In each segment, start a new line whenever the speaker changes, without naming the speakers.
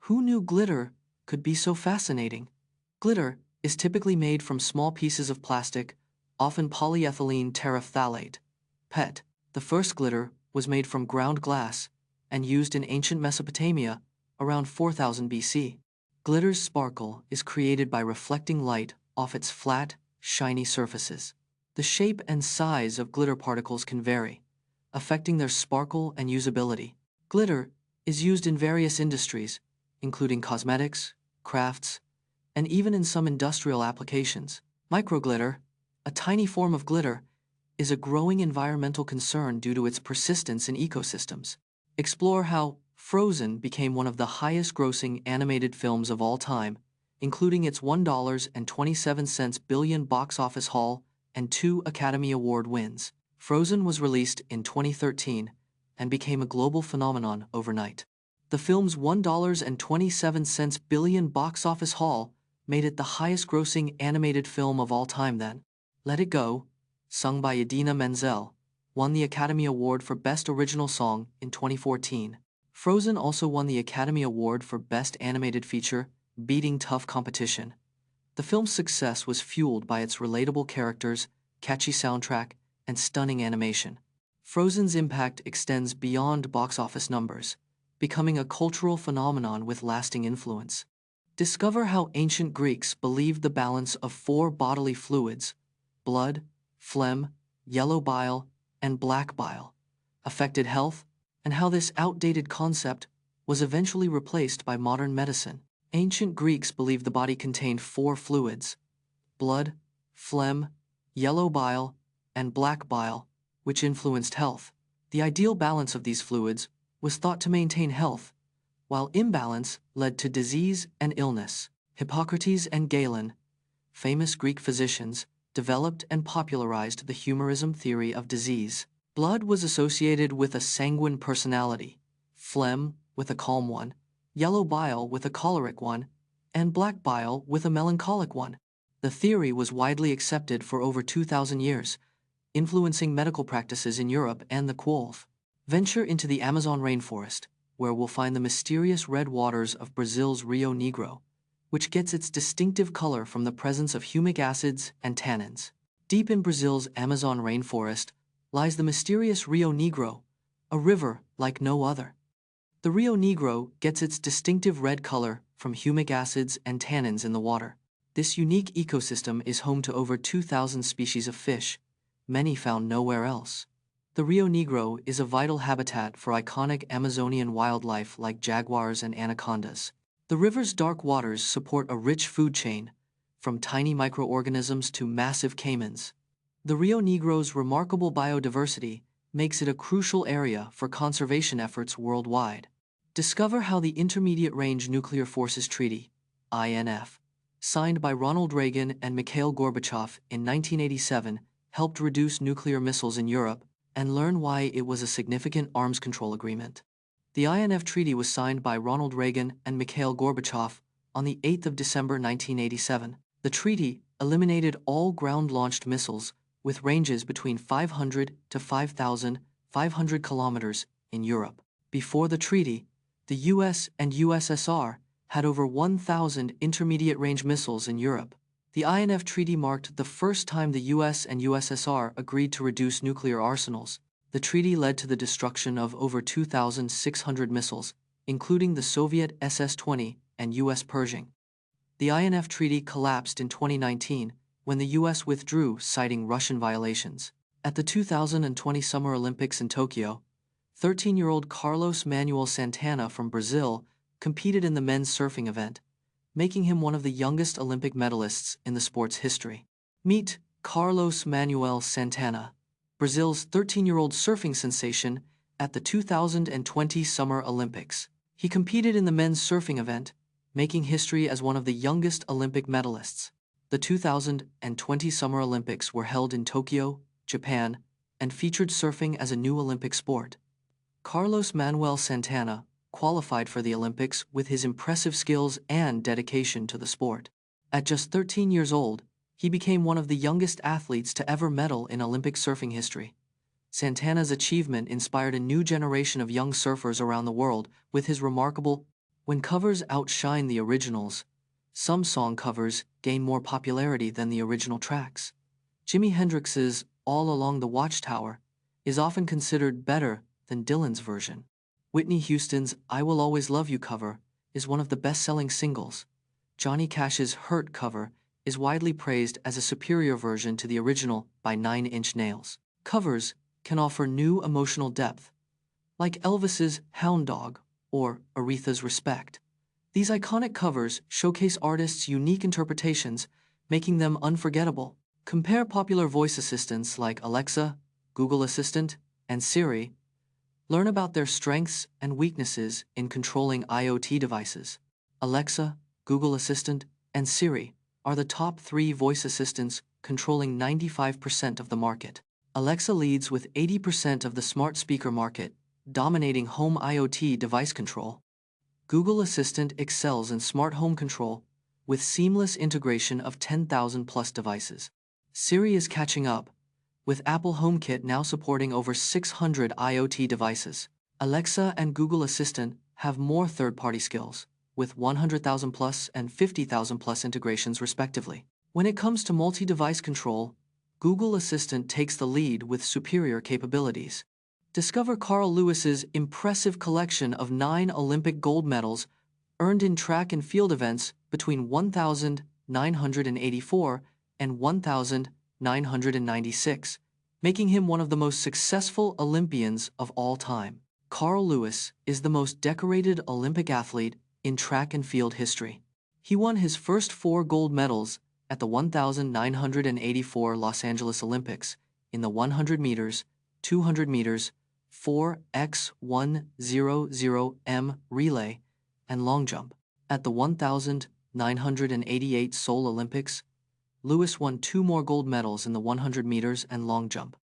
Who knew glitter could be so fascinating? Glitter is typically made from small pieces of plastic, often polyethylene terephthalate, PET. The first glitter was made from ground glass and used in ancient Mesopotamia around 4000 BC. Glitter's sparkle is created by reflecting light off its flat, shiny surfaces. The shape and size of glitter particles can vary, affecting their sparkle and usability. Glitter is used in various industries, including cosmetics, crafts, and even in some industrial applications. Microglitter, a tiny form of glitter, is a growing environmental concern due to its persistence in ecosystems. Explore how Frozen became one of the highest-grossing animated films of all time, including its $1.27 billion box office haul and 2 Academy Award wins. Frozen was released in 2013 and became a global phenomenon overnight. The film's $1.27 billion box office haul made it the highest-grossing animated film of all time then. Let It Go, sung by Idina Menzel, won the Academy Award for Best Original Song in 2014. Frozen also won the Academy Award for Best Animated Feature, beating tough competition. The film's success was fueled by its relatable characters, catchy soundtrack, and stunning animation. Frozen's impact extends beyond box office numbers, becoming a cultural phenomenon with lasting influence. Discover how ancient Greeks believed the balance of 4 bodily fluids, blood, phlegm, yellow bile, and black bile, affected health, and how this outdated concept was eventually replaced by modern medicine. Ancient Greeks believed the body contained 4 fluids: blood, phlegm, yellow bile, and black bile, which influenced health. The ideal balance of these fluids was thought to maintain health, while imbalance led to disease and illness. Hippocrates and Galen, famous Greek physicians, developed and popularized the humorism theory of disease. Blood was associated with a sanguine personality, phlegm with a calm one, yellow bile with a choleric one, and black bile with a melancholic one. The theory was widely accepted for over 2,000 years, influencing medical practices in Europe and the Quolf. Venture into the Amazon rainforest, where we'll find the mysterious red waters of Brazil's Rio Negro, which gets its distinctive color from the presence of humic acids and tannins. Deep in Brazil's Amazon rainforest lies the mysterious Rio Negro, a river like no other. The Rio Negro gets its distinctive red color from humic acids and tannins in the water. This unique ecosystem is home to over 2,000 species of fish, many found nowhere else. The Rio Negro is a vital habitat for iconic Amazonian wildlife like jaguars and anacondas. The river's dark waters support a rich food chain, from tiny microorganisms to massive caimans. The Rio Negro's remarkable biodiversity makes it a crucial area for conservation efforts worldwide. Discover how the Intermediate Range Nuclear Forces Treaty, INF, signed by Ronald Reagan and Mikhail Gorbachev in 1987, helped reduce nuclear missiles in Europe, and learn why it was a significant arms control agreement. The INF Treaty was signed by Ronald Reagan and Mikhail Gorbachev on the 8th of December 1987. The treaty eliminated all ground-launched missiles with ranges between 500 to 5,500 kilometers in Europe. Before the treaty, the US and USSR had over 1,000 intermediate-range missiles in Europe. The INF Treaty marked the first time the US and USSR agreed to reduce nuclear arsenals. The treaty led to the destruction of over 2,600 missiles, including the Soviet SS-20 and US Pershing. The INF Treaty collapsed in 2019 when the US withdrew, citing Russian violations. At the 2020 Summer Olympics in Tokyo, 13-year-old Carlos Manuel Santana from Brazil competed in the men's surfing event, making him one of the youngest Olympic medalists in the sport's history. Meet Carlos Manuel Santana, Brazil's 13-year-old surfing sensation at the 2020 Summer Olympics. He competed in the men's surfing event, making history as one of the youngest Olympic medalists. The 2020 Summer Olympics were held in Tokyo, Japan, and featured surfing as a new Olympic sport. Carlos Manuel Santana qualified for the Olympics with his impressive skills and dedication to the sport. At just 13 years old, he became one of the youngest athletes to ever medal in Olympic surfing history. Santana's achievement inspired a new generation of young surfers around the world with his remarkable When covers outshine the originals, some song covers gain more popularity than the original tracks. Jimi Hendrix's All Along the Watchtower is often considered better than Dylan's version. Whitney Houston's I Will Always Love You cover is one of the best-selling singles. Johnny Cash's Hurt cover is widely praised as a superior version to the original by 9 Inch Nails. Covers can offer new emotional depth, like Elvis's Hound Dog or Aretha's Respect. These iconic covers showcase artists' unique interpretations, making them unforgettable. Compare popular voice assistants like Alexa, Google Assistant, and Siri. Learn about their strengths and weaknesses in controlling IoT devices. Alexa, Google Assistant, and Siri are the top 3 voice assistants controlling 95% of the market. Alexa leads with 80% of the smart speaker market, dominating home IoT device control. Google Assistant excels in smart home control with seamless integration of 10,000+ devices. Siri is catching up, with Apple HomeKit now supporting over 600 IoT devices. Alexa and Google Assistant have more third-party skills, with 100,000+ and 50,000+ integrations respectively. When it comes to multi-device control, Google Assistant takes the lead with superior capabilities. Discover Carl Lewis's impressive collection of 9 Olympic gold medals earned in track and field events between 1984 and 1996, making him one of the most successful Olympians of all time. Carl Lewis is the most decorated Olympic athlete in track and field history. He won his first 4 gold medals at the 1984 Los Angeles Olympics in the 100 meters, 200 meters, 4x100m relay, and long jump. At the 1988 Seoul Olympics, Lewis won 2 more gold medals in the 100 meters and long jump.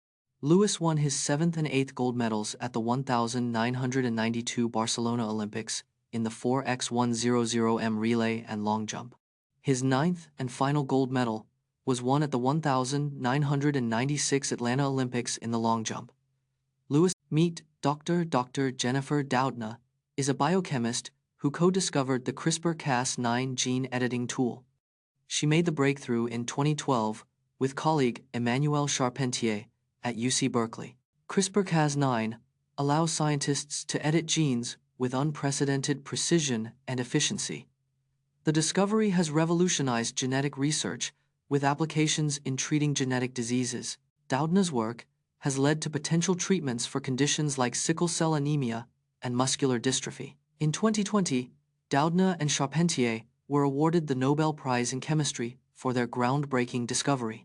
Lewis won his 7th and 8th gold medals at the 1992 Barcelona Olympics in the 4x100m relay and long jump. His 9th and final gold medal was won at the 1996 Atlanta Olympics in the long jump. Lewis. Meet Dr. Jennifer Doudna is a biochemist who co-discovered the CRISPR-Cas9 gene editing tool. She made the breakthrough in 2012 with colleague Emmanuelle Charpentier at UC Berkeley. CRISPR-Cas9 allows scientists to edit genes with unprecedented precision and efficiency. The discovery has revolutionized genetic research with applications in treating genetic diseases. Doudna's work has led to potential treatments for conditions like sickle cell anemia and muscular dystrophy. In 2020, Doudna and Charpentier were awarded the Nobel Prize in Chemistry for their groundbreaking discovery.